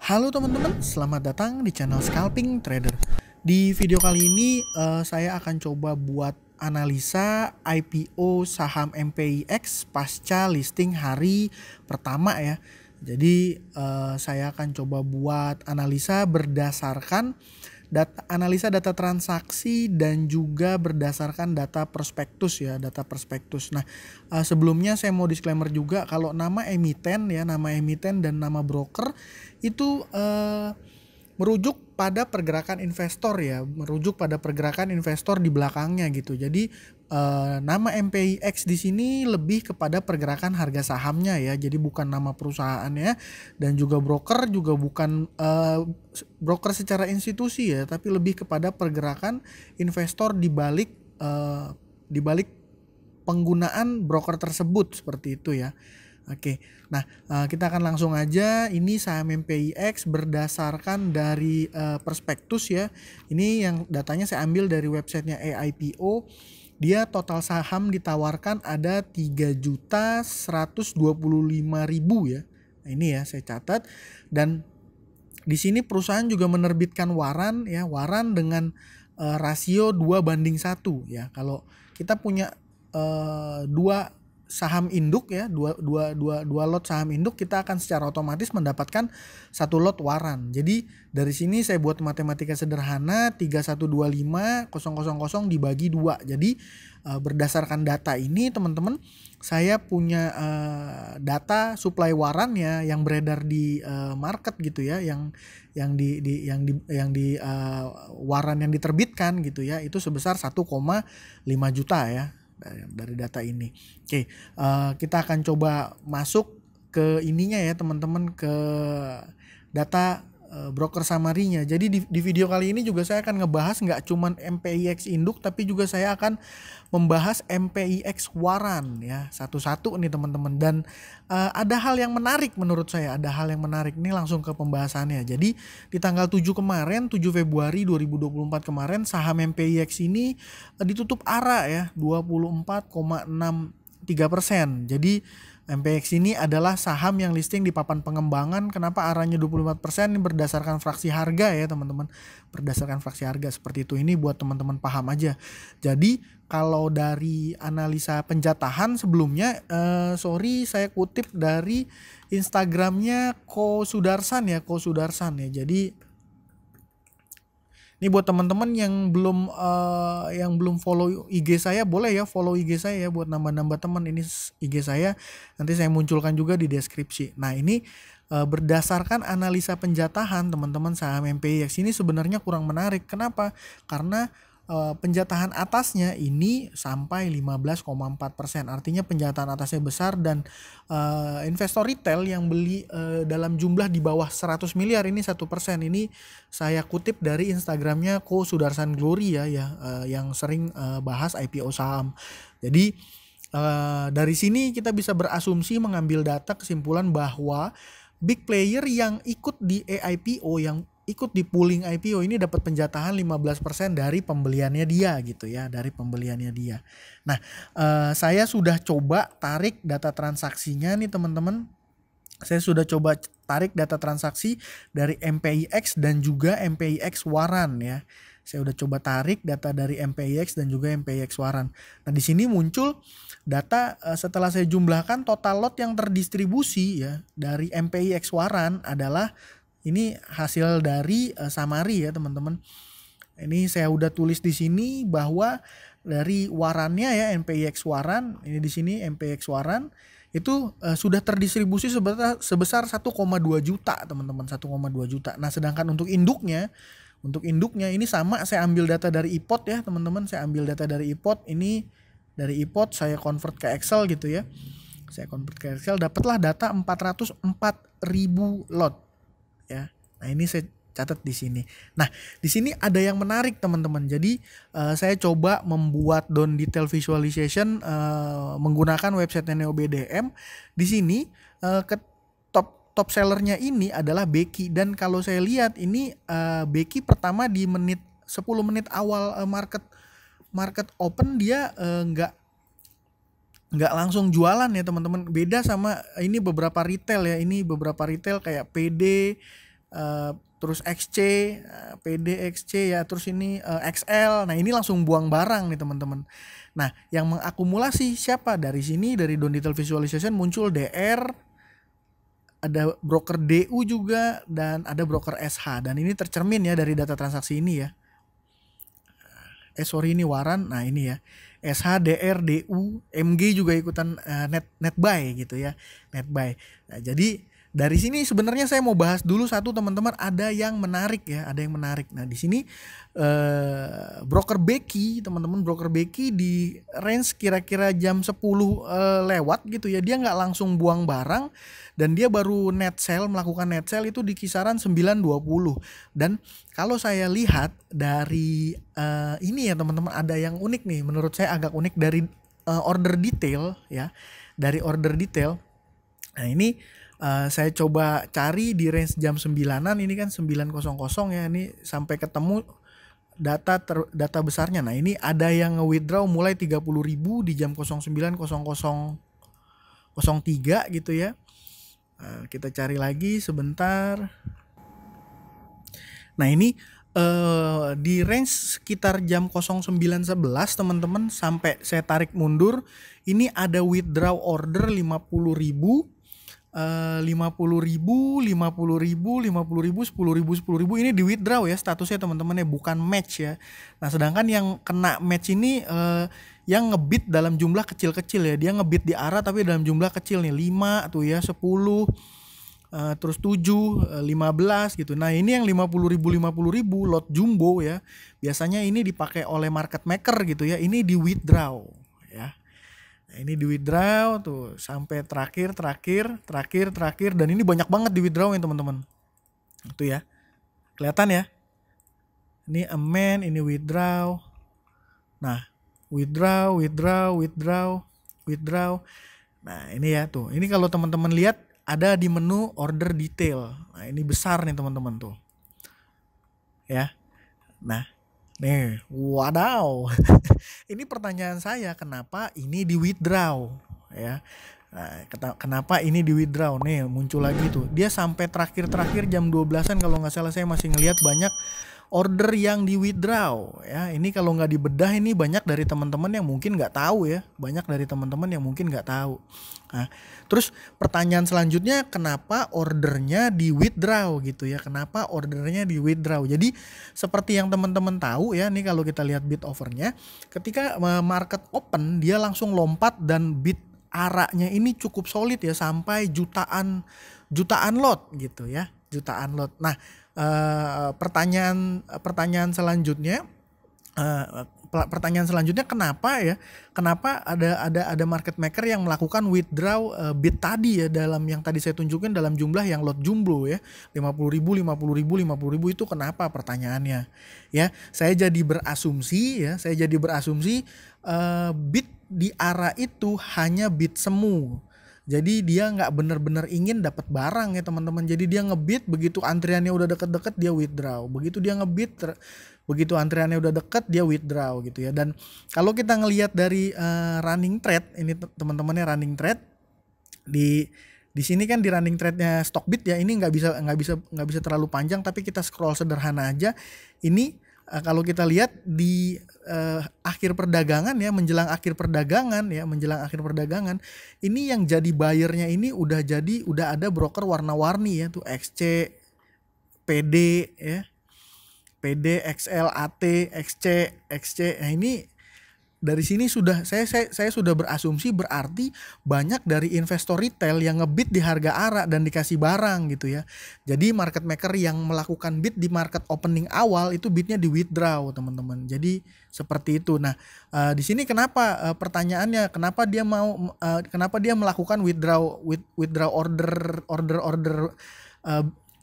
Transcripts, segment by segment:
Halo teman-teman, selamat datang di channel Scalping Trader. Di video kali ini saya akan coba buat analisa IPO saham MPIX pasca listing hari pertama ya. Jadi saya akan coba buat analisa berdasarkan analisa data transaksi dan juga berdasarkan data prospektus ya, data prospektus. Nah, sebelumnya saya mau disclaimer juga kalau nama emiten dan nama broker itu merujuk pada pergerakan investor ya, merujuk pada pergerakan investor di belakangnya gitu. Jadi nama MPIX di sini lebih kepada pergerakan harga sahamnya ya, jadi bukan nama perusahaannya, dan juga broker juga bukan broker secara institusi ya, tapi lebih kepada pergerakan investor di balik penggunaan broker tersebut seperti itu ya. Oke, nah kita akan langsung aja. Ini saham MPIX berdasarkan dari prospektus ya. Ini yang datanya saya ambil dari websitenya AIPO. Dia total saham ditawarkan ada 3.125.000 ya. Nah, ini ya saya catat. Dan di sini perusahaan juga menerbitkan waran ya, waran dengan rasio 2:1 ya. Kalau kita punya dua saham induk ya, dua lot saham induk, kita akan secara otomatis mendapatkan satu lot waran. Jadi dari sini saya buat matematika sederhana, 3125.000 dibagi 2. Jadi berdasarkan data ini teman-teman, saya punya data supply waran ya yang beredar di market gitu ya, yang di waran yang diterbitkan gitu ya, itu sebesar 1,5 juta ya. Dari data ini. Oke, kita akan coba masuk ke ininya ya teman-teman, ke data broker summary-nya. Jadi di video kali ini juga saya akan ngebahas nggak cuman MPIX induk, tapi juga saya akan membahas MPIX waran ya, satu-satu nih teman-teman. Dan ada hal yang menarik menurut saya, ada hal yang menarik. Ini langsung ke pembahasannya. Jadi di tanggal 7 kemarin, 7 Februari 2024 kemarin, saham MPIX ini ditutup ARA ya, 24,63%. Jadi MPX ini adalah saham yang listing di papan pengembangan. Kenapa arahnya 24%? Ini berdasarkan fraksi harga ya teman-teman. Berdasarkan fraksi harga seperti itu. Ini buat teman-teman paham aja. Jadi kalau dari analisa penjatahan sebelumnya, saya kutip dari Instagramnya Ko Sudarsan ya. Jadi ini buat teman-teman yang belum follow IG saya, boleh ya follow IG saya ya buat nambah-nambah teman. Ini IG saya, nanti saya munculkan juga di deskripsi. Nah ini berdasarkan analisa penjatahan teman-teman, saham MPIX ini sebenarnya kurang menarik. Kenapa? Karena penjatahan atasnya ini sampai 15,4%. Artinya penjatahan atasnya besar, dan investor retail yang beli dalam jumlah di bawah 100 miliar ini 1%. Ini saya kutip dari Instagramnya Ko Sudarsan Glory ya, yang sering bahas IPO saham. Jadi dari sini kita bisa berasumsi, mengambil data kesimpulan bahwa big player yang ikut di AIPO, yang ikut di pooling IPO ini dapat penjatahan 15% dari pembeliannya dia gitu ya, dari pembeliannya dia. Nah, saya sudah coba tarik data transaksinya nih teman-teman. Saya sudah coba tarik data transaksi dari MPIX dan juga MPIX waran ya. Saya udah coba tarik data dari MPIX dan juga MPIX waran. Nah, di sini muncul data setelah saya jumlahkan total lot yang terdistribusi ya dari MPIX waran adalah ini hasil dari summary ya teman-teman. Ini saya udah tulis di sini bahwa dari warannya ya, MPIX waran, ini di sini MPIX waran itu sudah terdistribusi sebesar 1,2 juta teman-teman, 1,2 juta. Nah, sedangkan untuk induknya ini sama, saya ambil data dari iPod ya teman-teman, saya ambil data dari iPod. Ini dari iPod saya convert ke Excel gitu ya. Saya convert ke Excel, dapatlah data 404.000 lot. Ya, nah ini saya catat di sini. Nah, di sini ada yang menarik teman-teman. Jadi saya coba membuat down detail visualization menggunakan website NeoBDM. Di sini ke top sellernya ini adalah Becky, dan kalau saya lihat ini Becky pertama di 10 menit awal market open dia nggak langsung jualan ya teman-teman. Beda sama ini beberapa retail ya. Ini beberapa retail kayak PD, terus XC, PD XC ya, terus ini XL. Nah, ini langsung buang barang nih teman-teman. Nah, yang mengakumulasi siapa? Dari sini, dari Don't Detail Visualization muncul DR, ada broker DU juga, dan ada broker SH. Dan ini tercermin ya dari data transaksi ini ya. Sorry, ini waran. Nah, ini ya. SH, DR, DU, MG juga ikutan net buy gitu ya. Net buy. Nah, jadi dari sini sebenarnya saya mau bahas dulu satu teman-teman, ada yang menarik ya, ada yang menarik. Nah, di sini broker Becky, teman-teman, broker Becky di range kira-kira jam 10 lewat gitu ya. Dia nggak langsung buang barang dan dia baru net sell, melakukan net sell itu di kisaran 9.20. Dan kalau saya lihat dari ini ya teman-teman, ada yang unik nih, menurut saya agak unik dari order detail ya, dari order detail. Nah, ini saya coba cari di range jam 9-an, ini kan 9.00 ya, ini sampai ketemu data besarnya. Nah, ini ada yang nge-withdraw mulai 30.000 di jam 09.0003 gitu ya. Kita cari lagi sebentar. Nah, ini di range sekitar jam 09.11 teman-teman, sampai saya tarik mundur, ini ada withdraw order 50.000, 50.000, 50.000, 50.000, 10.000 ini di withdraw ya statusnya teman-teman ya, bukan match ya. Nah, sedangkan yang kena match ini yang ngebit dalam jumlah kecil-kecil ya, dia ngebit di arah tapi dalam jumlah kecil nih, 5 tuh ya, 10, terus 7, 15 gitu. Nah, ini yang 50.000 lot jumbo ya, biasanya ini dipakai oleh market maker gitu ya, ini di withdraw ya. Nah, ini di withdraw tuh sampai terakhir, dan ini banyak banget di withdraw ya teman-teman. Itu ya, kelihatan ya. Ini amend, ini withdraw. Nah, withdraw. Nah, ini ya tuh. Ini kalau teman-teman lihat ada di menu order detail. Nah, ini besar nih teman-teman tuh. Ya. Nah, nih, wadaw. Ini pertanyaan saya, kenapa ini di withdraw ya? Nah, kenapa ini di withdraw? Nih, muncul lagi tuh. Dia sampai terakhir jam 12-an kalau nggak salah, saya masih ngelihat banyak order yang di withdraw ya. Ini kalau nggak dibedah, ini banyak dari teman-teman yang mungkin nggak tahu ya. Nah, terus pertanyaan selanjutnya, kenapa ordernya di withdraw gitu ya? Jadi seperti yang teman-teman tahu ya, nih kalau kita lihat bid overnya, ketika market open dia langsung lompat dan bid araknya ini cukup solid ya, sampai jutaan lot gitu ya, jutaan lot. Nah, pertanyaan selanjutnya, kenapa ada market maker yang melakukan withdraw bid tadi ya, dalam yang tadi saya tunjukin dalam jumlah yang lot jumbo ya, 50.000 itu kenapa, pertanyaannya ya. Saya jadi berasumsi bid di arah itu hanya bid semu. Jadi dia nggak benar-benar ingin dapat barang ya teman-teman. Jadi dia ngebid, begitu antriannya udah deket-deket dia withdraw. Begitu dia ngebid, begitu antriannya udah deket dia withdraw gitu ya. Dan kalau kita ngelihat dari running trade, ini teman-temannya running trade di sini kan, di running trade-nya Stockbit ya. Ini nggak bisa terlalu panjang, tapi kita scroll sederhana aja. Ini kalau kita lihat di akhir perdagangan ya, menjelang akhir perdagangan, ini yang jadi buyernya ini udah ada broker warna-warni ya tuh, XC, PD ya, PD, XL, AT, XC. Nah, ini dari sini saya sudah berasumsi berarti banyak dari investor retail yang ngebid di harga ARA dan dikasih barang gitu ya. Jadi market maker yang melakukan bid di market opening awal itu bidnya di withdraw teman-teman. Jadi seperti itu. Nah, di sini kenapa pertanyaannya, kenapa dia melakukan withdraw order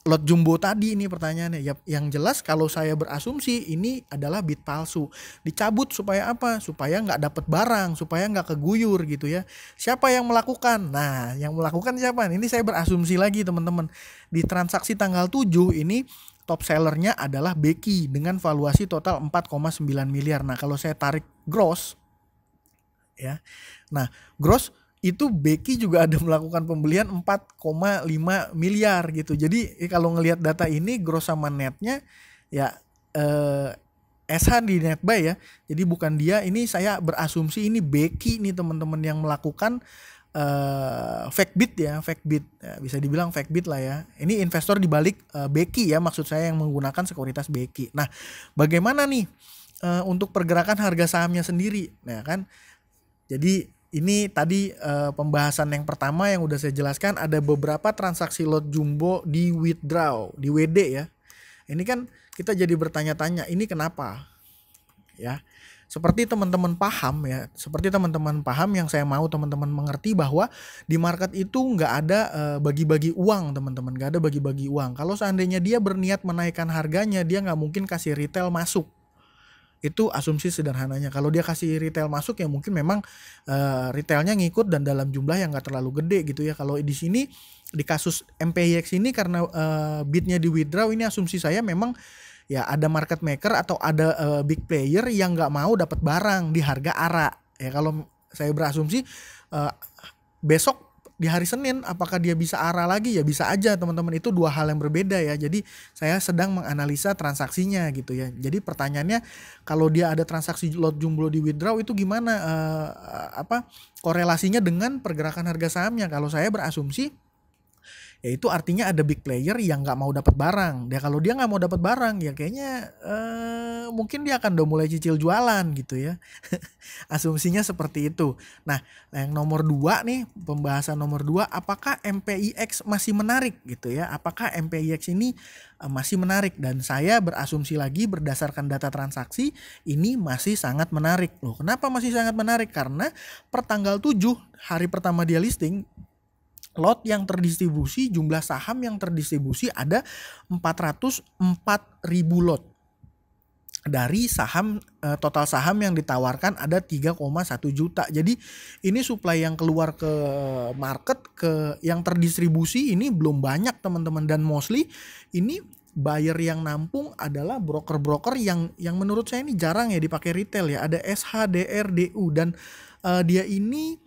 lot jumbo tadi, ini pertanyaannya ya. Yang jelas kalau saya berasumsi ini adalah bid palsu, dicabut supaya apa? Supaya nggak dapat barang, supaya nggak keguyur gitu ya. Siapa yang melakukan? Nah, yang melakukan siapa? Ini saya berasumsi lagi teman-teman. Di transaksi tanggal 7 ini top sellernya adalah Becky dengan valuasi total 4,9 miliar. Nah, kalau saya tarik gross ya, nah gross itu Becky juga ada melakukan pembelian 4,5 miliar gitu. Jadi kalau ngelihat data ini gross sama netnya ya SH di netbuy ya. Jadi bukan dia, ini saya berasumsi ini Becky nih teman-teman yang melakukan fake bid ya, bisa dibilang fake bid lah ya. Ini investor dibalik Becky ya, maksud saya yang menggunakan sekuritas Becky. Nah, bagaimana nih untuk pergerakan harga sahamnya sendiri? Nah kan, jadi ini tadi pembahasan yang pertama yang udah saya jelaskan, ada beberapa transaksi lot jumbo di withdraw, di WD ya. Ini kan kita jadi bertanya-tanya, ini kenapa? Ya. Seperti teman-teman paham ya, yang saya mau teman-teman mengerti bahwa di market itu nggak ada bagi-bagi uang teman-teman, nggak ada bagi-bagi uang. Kalau seandainya dia berniat menaikkan harganya, dia nggak mungkin kasih retail masuk. Itu asumsi sederhananya. Kalau dia kasih retail masuk ya mungkin memang retailnya ngikut dan dalam jumlah yang nggak terlalu gede gitu ya. Kalau di sini di kasus MPIX ini karena bidnya di withdraw, ini asumsi saya memang ya ada market maker atau ada big player yang nggak mau dapat barang di harga ARA ya. Kalau saya berasumsi besok di hari Senin apakah dia bisa ARA lagi, ya bisa aja teman-teman, itu dua hal yang berbeda ya. Jadi saya sedang menganalisa transaksinya gitu ya. Jadi pertanyaannya, kalau dia ada transaksi lot jumbo di withdraw itu gimana korelasinya dengan pergerakan harga sahamnya? Kalau saya berasumsi ya itu artinya ada big player yang nggak mau dapat barang. Dia kalau dia nggak mau dapat barang ya kayaknya mungkin dia akan udah mulai cicil jualan gitu ya. Asumsinya seperti itu. Nah, yang nomor 2 nih, pembahasan nomor 2, apakah MPIX masih menarik gitu ya? Apakah MPIX ini masih menarik? Dan saya berasumsi lagi berdasarkan data transaksi ini masih sangat menarik. Loh, kenapa masih sangat menarik? Karena per tanggal 7 hari pertama dia listing, lot yang terdistribusi, jumlah saham yang terdistribusi ada 404.000 lot. Dari saham total saham yang ditawarkan ada 3,1 juta. Jadi ini supply yang keluar ke market, ke yang terdistribusi ini belum banyak teman-teman, dan mostly ini buyer yang nampung adalah broker-broker yang menurut saya ini jarang ya dipakai retail ya. Ada SH, DR, DU, dan dia ini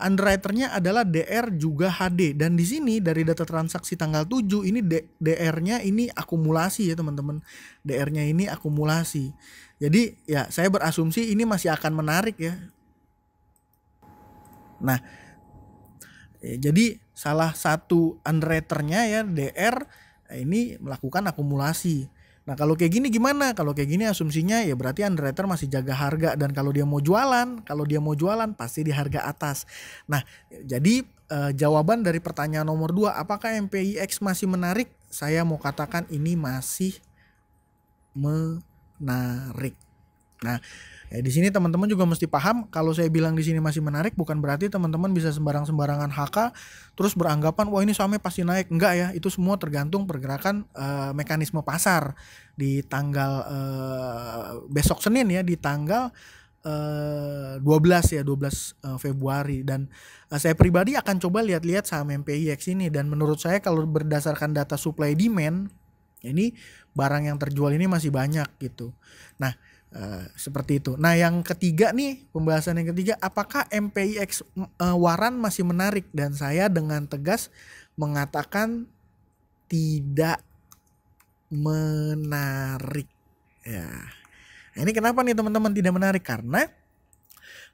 underwriternya adalah DR juga HD, dan di sini dari data transaksi tanggal 7 ini DR-nya ini akumulasi ya teman-teman. DR-nya ini akumulasi. Jadi ya saya berasumsi ini masih akan menarik ya. Nah, jadi salah satu underwriternya ya DR ini melakukan akumulasi. Nah kalau kayak gini gimana? Kalau kayak gini asumsinya ya berarti underwriter masih jaga harga, dan kalau dia mau jualan pasti di harga atas. Nah jadi jawaban dari pertanyaan nomor 2, apakah MPIX masih menarik? Saya mau katakan ini masih menarik. Nah ya di sini teman-teman juga mesti paham, kalau saya bilang di sini masih menarik bukan berarti teman-teman bisa sembarangan HK terus beranggapan wah ini sahamnya pasti naik. Enggak ya, itu semua tergantung pergerakan mekanisme pasar di tanggal besok Senin ya, di tanggal 12 Februari. Dan saya pribadi akan coba lihat-lihat saham MPIX ini, dan menurut saya kalau berdasarkan data supply demand ini barang yang terjual ini masih banyak gitu. Nah seperti itu. Nah yang ketiga nih, pembahasan yang ketiga, apakah MPIX waran masih menarik? Dan saya dengan tegas mengatakan tidak menarik ya. Nah, ini kenapa nih teman-teman tidak menarik? Karena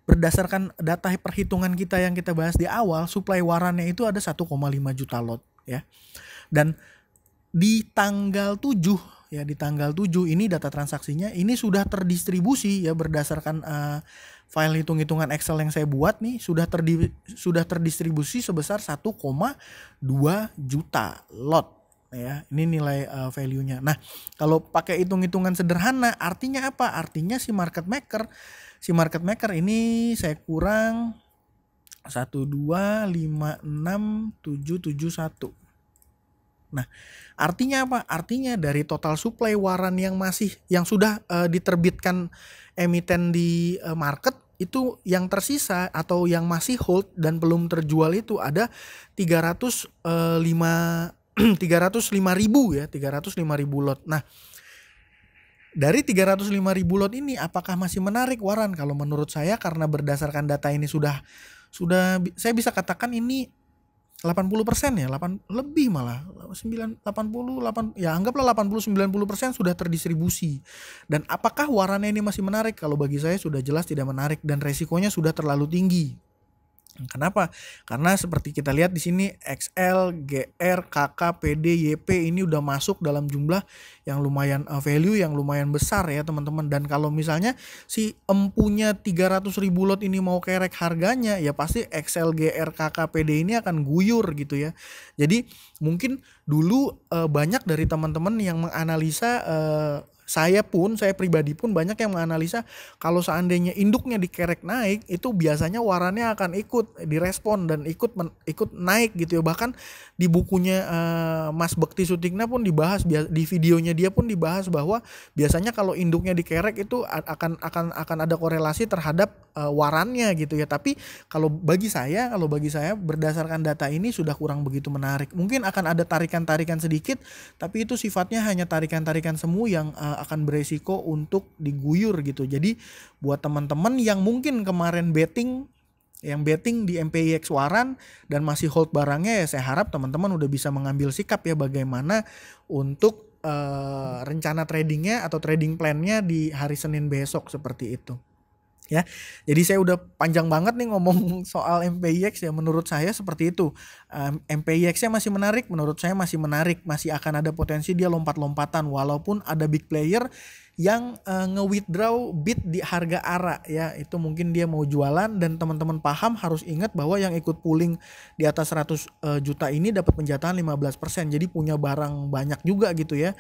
berdasarkan data perhitungan kita yang kita bahas di awal, supply warannya itu ada 1,5 juta lot ya. Dan di tanggal 7 ya, di tanggal 7 ini data transaksinya ini sudah terdistribusi ya, berdasarkan file hitung-hitungan Excel yang saya buat nih, sudah terdistribusi sebesar 1,2 juta lot ya. Ini nilai value-nya. Nah, kalau pakai hitung-hitungan sederhana artinya apa? Artinya si market maker ini saya kurang 1256771. Nah, artinya apa? Artinya dari total supply waran yang sudah diterbitkan emiten di market, itu yang tersisa atau yang masih hold dan belum terjual itu ada 305.000 lot. Nah, Dari 305.000 lot ini apakah masih menarik Waran? Kalau menurut saya karena berdasarkan data ini saya bisa katakan ini 80% ya, 8 lebih malah 9 80 8 ya anggaplah 80-90% sudah terdistribusi. Dan apakah warannya ini masih menarik? Kalau bagi saya sudah jelas tidak menarik dan resikonya sudah terlalu tinggi. Kenapa? Karena seperti kita lihat di sini XL, GR, KK, PD, YP ini udah masuk dalam jumlah yang lumayan value yang lumayan besar ya teman-teman. Dan kalau misalnya si empunya 300.000 lot ini mau kerek harganya, ya pasti XL, GR, KK, PD ini akan guyur gitu ya. Jadi mungkin dulu banyak dari teman-teman yang menganalisa saya pribadi pun banyak yang menganalisa kalau seandainya induknya dikerek naik itu biasanya warannya akan ikut direspon dan ikut naik gitu ya. Bahkan di bukunya Mas Bekti Sutikna pun dibahas, di videonya dia pun dibahas bahwa biasanya kalau induknya dikerek itu akan ada korelasi terhadap warannya gitu ya. Tapi kalau bagi saya berdasarkan data ini sudah kurang begitu menarik. Mungkin akan ada tarikan-tarikan sedikit, tapi itu sifatnya hanya tarikan-tarikan semu yang akan beresiko untuk diguyur gitu. Jadi buat teman-teman yang mungkin kemarin betting di MPIX Waran dan masih hold barangnya, ya saya harap teman-teman udah bisa mengambil sikap ya bagaimana untuk rencana tradingnya atau trading plannya di hari Senin besok seperti itu. Ya, jadi saya udah panjang banget nih ngomong soal MPIX ya. Menurut saya seperti itu. MPIX-nya masih menarik, menurut saya masih menarik, masih akan ada potensi dia lompat-lompatan walaupun ada big player yang nge-withdraw bid di harga ARA ya. Itu mungkin dia mau jualan, dan teman-teman paham harus ingat bahwa yang ikut pooling di atas 100 juta ini dapat penjatahan 15%. Jadi punya barang banyak juga gitu ya.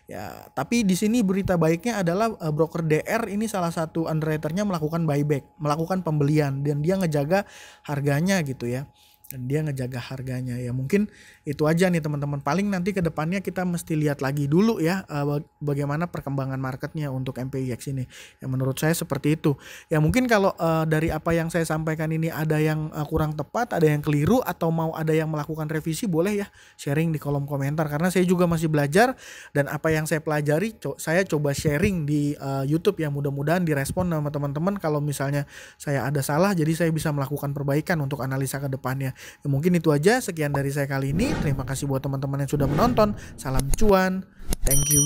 Ya, tapi di sini berita baiknya adalah broker DR ini salah satu underwriternya melakukan buyback, melakukan pembelian, dan dia ngejaga harganya gitu ya. Dan dia ngejaga harganya ya. Mungkin itu aja nih teman-teman. Paling nanti ke depannya kita mesti lihat lagi dulu ya bagaimana perkembangan marketnya untuk MPIX ini. Ya menurut saya seperti itu. Ya mungkin kalau dari apa yang saya sampaikan ini ada yang kurang tepat, ada yang keliru, atau mau ada yang melakukan revisi, boleh ya sharing di kolom komentar. Karena saya juga masih belajar, dan apa yang saya pelajari saya coba sharing di YouTube ya. Mudah-mudahan direspon sama teman-teman kalau misalnya saya ada salah, jadi saya bisa melakukan perbaikan untuk analisa ke depannya. Ya, mungkin itu aja, sekian dari saya kali ini. Terima kasih buat teman-teman yang sudah menonton. Salam cuan. Thank you.